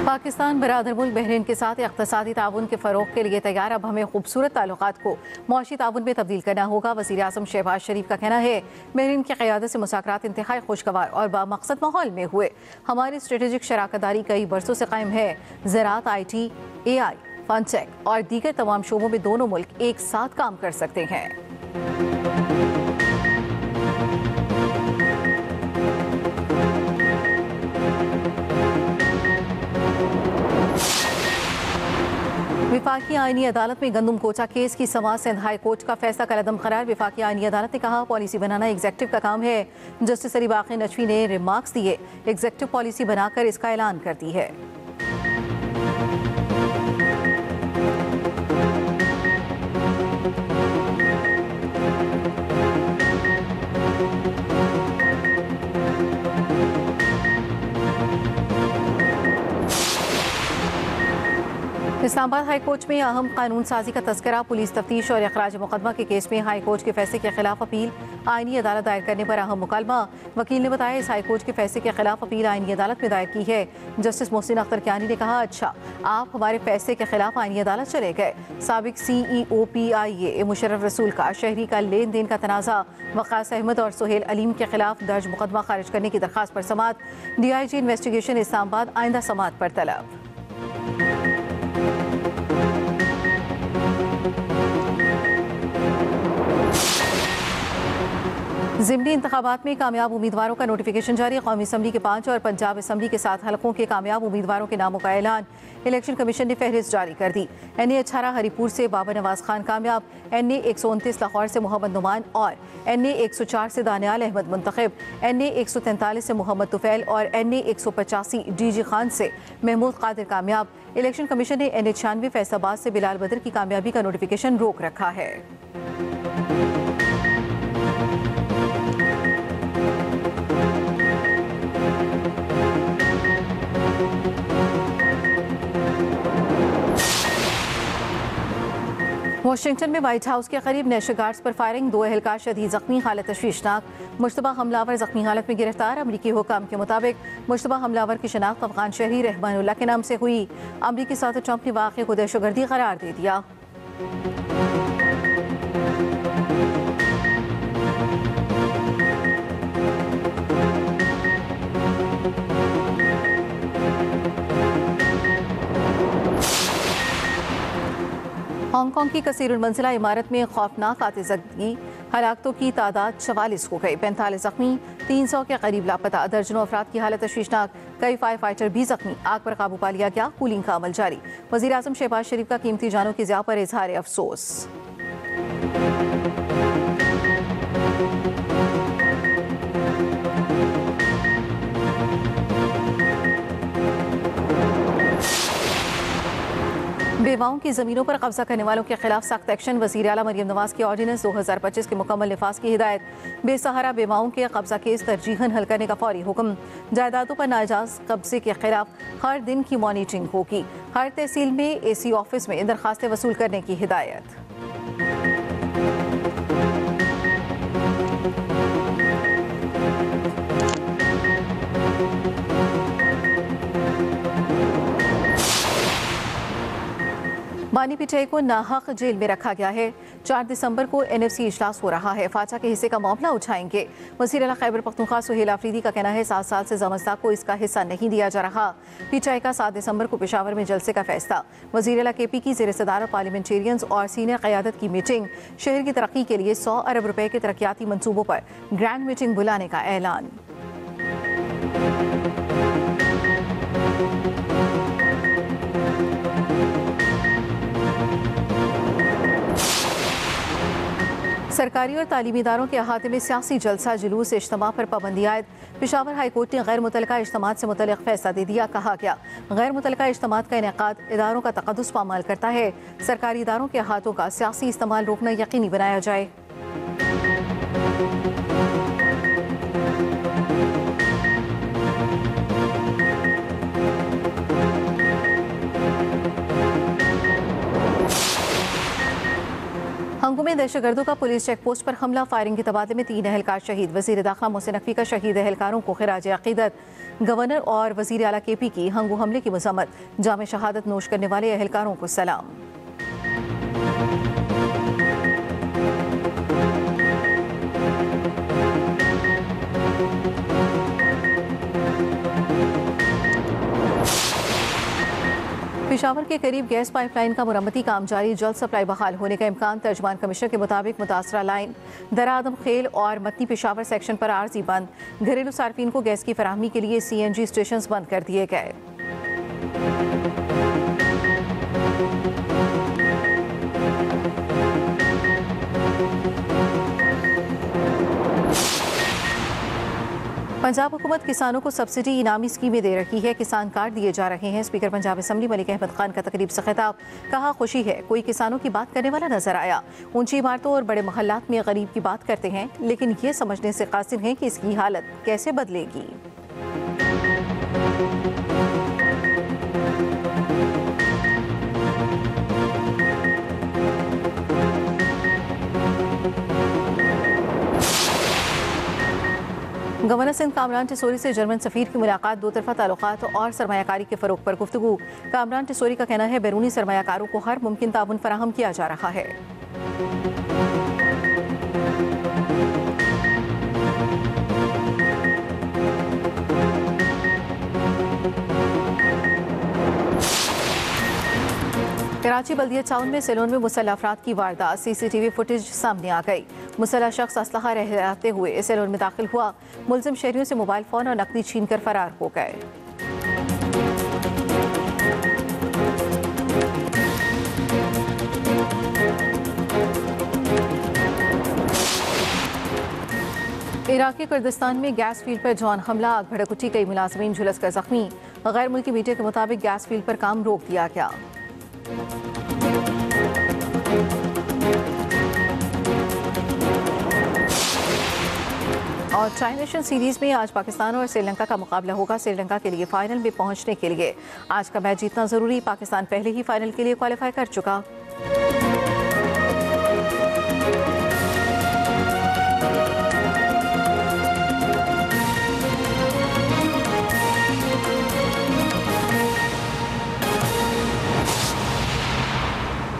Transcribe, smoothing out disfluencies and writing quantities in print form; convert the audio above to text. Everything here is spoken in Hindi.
पाकिस्तान बरादर मुल्क बहरीन के साथ इक़्तिसादी ताउन के फ़रोग़ के लिए तैयार। अब हमें खूबसूरत ताल्लुक़ात को मुआशी ताउन में तब्दील करना होगा। वज़ीर आज़म शहबाज शरीफ का कहना है, बहरीन की क़यादत से मुज़ाकरात इंतहाई खुशगवार और बामक़सद माहौल में हुए। हमारी स्ट्रेटेजिक शराकतदारी कई बरसों से कायम है। ज़राअत, IT, AI, फनटेक और दीगर तमाम शोबों में दोनों मुल्क एक साथ काम कर सकते हैं। विफाकी आईनी अदालत में गंदम कोचा केस की समाअत सिंध हाई कोर्ट का फैसला कलअदम करार। विफाकी आईनी अदालत ने कहा, पॉलिसी बनाना एग्जेक्टिव का काम है। जस्टिस अली बाक़ी नजवी ने रिमार्क्स दिए, एग्जेक्टिव पॉलिसी बनाकर इसका ऐलान करती है। इस्लामाबाद हाई कोर्ट में अहम कानून साजी का तस्करा। पुलिस तफ्तीश और अखराज मुकदमा के केस में हाई कोर्ट के फैसले के खिलाफ अपील। आईनी अदालत दायर करने पर अहम मुकालमा। वकील ने बताया, इस हाई कोर्ट के फैसले के खिलाफ अपील आईनी अदालत में दायर की है। जस्टिस मोहसिन अख्तर कियानी ने कहा, अच्छा आप हमारे फैसले के खिलाफ आईनी अदालत चले गए। साबिक CEO PIA मुशर्रफ रसूल का शहरी का लेन देन का तनाज़ा। वक़ास अहमद और सुहेल अलीम के खिलाफ दर्ज मुकदमा खारिज करने की दरख्वास्त पर समाअत। DIG इन्वेस्टिगेशन इस्लामाबाद आइंदा समाअत पर तलब। ज़िमनी इंतखाबात में कामयाब उम्मीदवारों का नोटिफिकेशन जारी। कौमी असम्बली के 5 और पंजाब असम्बली के 7 हलकों के कामयाब उम्मीदवारों के नामों का ऐलान। इलेक्शन कमीशन ने फहरिस्त जारी कर दी। NA 18 हरीपुर से बाबर नवाज खान कामयाब। NA 129 लाहौर से मोहम्मद नुमान और NA 104 से दानियाल अहमद मुंतखब। NA 143 से मोहम्मद तुफैल और NA 185 DG खान से महमूद कादिर कामयाब। इलेक्शन कमीशन ने NA 96 फैसलाबाद से बिलाल बदर की कामयाबी का नोटिफिकेशन रोक रखा है। वाशिंगटन में व्हाइट हाउस के करीब नेशनल गार्ड्स पर फायरिंग। 2 एहलकार शदीद जख्मी, हालत तशवीशनाक। मुश्तबा हमलावर जख्मी हालत में गिरफ्तार। अमरीकी हुकाम के मुताबिक मुश्तबा हमलावर की शनाख्त अफगान शहरी रहमानुल्लाह के नाम से हुई। अमरीकी सदर ट्रंप ने वाक़े को दहशतगर्दी करार दे दिया। हांगकांग की कसीरुल मंजिला इमारत में खौफनाक आतिशबाजी। हलाकतों की तादाद 44 हो गई, 45 जख्मी, 300 के करीब लापता। दर्जनों अफराद की हालत तशवीशनाक। कई फायर फाइटर भी जख्मी। आग पर काबू पा लिया गया। कूलिंग का अमल जारी। वज़ीर आज़म शहबाज शरीफ का कीमती जानों की ज़िया पर इजहार अफसोस। बेवाओं की ज़मीनों पर कब्जा करने वालों के खिलाफ सख्त एक्शन। वज़ीर आला मरियम नवाज की ऑर्डिनेंस 2025 के मुकम्मल निफाज की हिदायत। बेसहारा बेवाओं के कब्जा केस तरजीहन हल करने का फौरी हुक्म। जायदादों पर नाजायज़ कब्जे के खिलाफ हर दिन की मॉनिटरिंग होगी। हर तहसील में AC ऑफिस में दरखास्तें वसूल करने की हिदायत। बानी पिटाई को नाहक जेल में रखा गया है। 4 दिसंबर को NFC इजलास हो रहा है। फाचा के हिस्से का मामला उठाएंगे। वज़ीर आला खैबर पख्तूनख्वा सुहेल आफरीदी का कहना है, 7 साल से जमस्ता को इसका हिस्सा नहीं दिया जा रहा। पिटाई का 7 दिसंबर को पेशावर में जलसे का फैसला। वज़ीर आला KP की ज़ेर सदारत पार्लियामेंटेरियंस और सीनियर क़यादत की मीटिंग। शहर की तरक्की के लिए 100 अरब रुपए के तरक्याती मनसूबों पर ग्रैंड मीटिंग बुलाने का ऐलान। सरकारी और तालीमी इदारों के अहाते में सियासी जलसा जुलूस इज्तिमा पर पाबंदी आयद। पेशावर हाई कोर्ट ने गैर मुतल्लका इज्तिमात से मुतल्लिक फैसला दे दिया। कहा गया, गैर मुतल्लका इज्तिमात का इनेकाद इदारों का तक़द्दुस पामाल करता है। सरकारी इदारों के अहातों का सियासी इस्तेमाल रोकना यकीनी बनाया जाए। हंगू में में दहशतगर्दों का पुलिस चेक पोस्ट पर हमला, फायरिंग के तबादले में 3 एहलकार शहीद। वजीर दाखिला मोहसिन नकवी का शहीद एहलकारों को खिराज अकीदत। गवर्नर और वजीर आला KP की हंगो हमले की मजम्मत। जाम शहादत नोश करने वाले एहलकारों को सलाम। पेशावर के करीब गैस पाइपलाइन का मुरम्मती काम जारी, जल्द सप्लाई बहाल होने का इम्कान। तर्जुमान कमिश्नर के मुताबिक मुतासरा लाइन दरा आदम खेल और मतनी पेशावर सेक्शन पर आर्जी बंद। घरेलू सार्फिन को गैस की फराहमी के लिए CNG स्टेशन बंद कर दिए गए। पंजाब हुकूमत किसानों को सब्सिडी इनामी स्कीमें दे रही है, किसान कार्ड दिए जा रहे हैं। स्पीकर पंजाब असम्बली मलिक अहमद खान का तकरीब से खिताब, कहा खुशी है कोई किसानों की बात करने वाला नजर आया। ऊंची इमारतों और बड़े मोहल्लात में गरीब की बात करते हैं, लेकिन ये समझने से कासिर हैं कि इसकी हालत कैसे बदलेगी। गवर्नर सिंध कामरान टिसोरी से जर्मन सफीर की मुलाकात, दो तरफा ताल्लुकात और सरमायाकारी के फरोग पर गुफ्तगू। कामरान टिसोरी का कहना है बैरूनी सरमायाकारों को हर मुमकिन ताउन फराहम किया जा रहा है। कराची बल्दिया टाउन में सैलून में मुसल्लह अफराद की वारदात, CCTV फुटेज सामने आ गई। मुसल्लह शख्स असलहा लहराते हुए सैलून में दाखिल हुआ। मुलजिम शहरियों से मोबाइल फोन और नकदी छीनकर फरार हो गए। इराकी कुर्दिस्तान में गैस फील्ड पर जवान हमला, आग भड़क उठी, कई मुलाजमीन झुलस कर जख्मी। गैर मुल्की मीडिया के मुताबिक गैस फील्ड पर काम रोक दिया गया। और ट्राई नेशन सीरीज में आज पाकिस्तान और श्रीलंका का मुकाबला होगा। श्रीलंका के लिए फाइनल में पहुंचने के लिए आज का मैच जीतना जरूरी। पाकिस्तान पहले ही फाइनल के लिए क्वालिफाई कर चुका।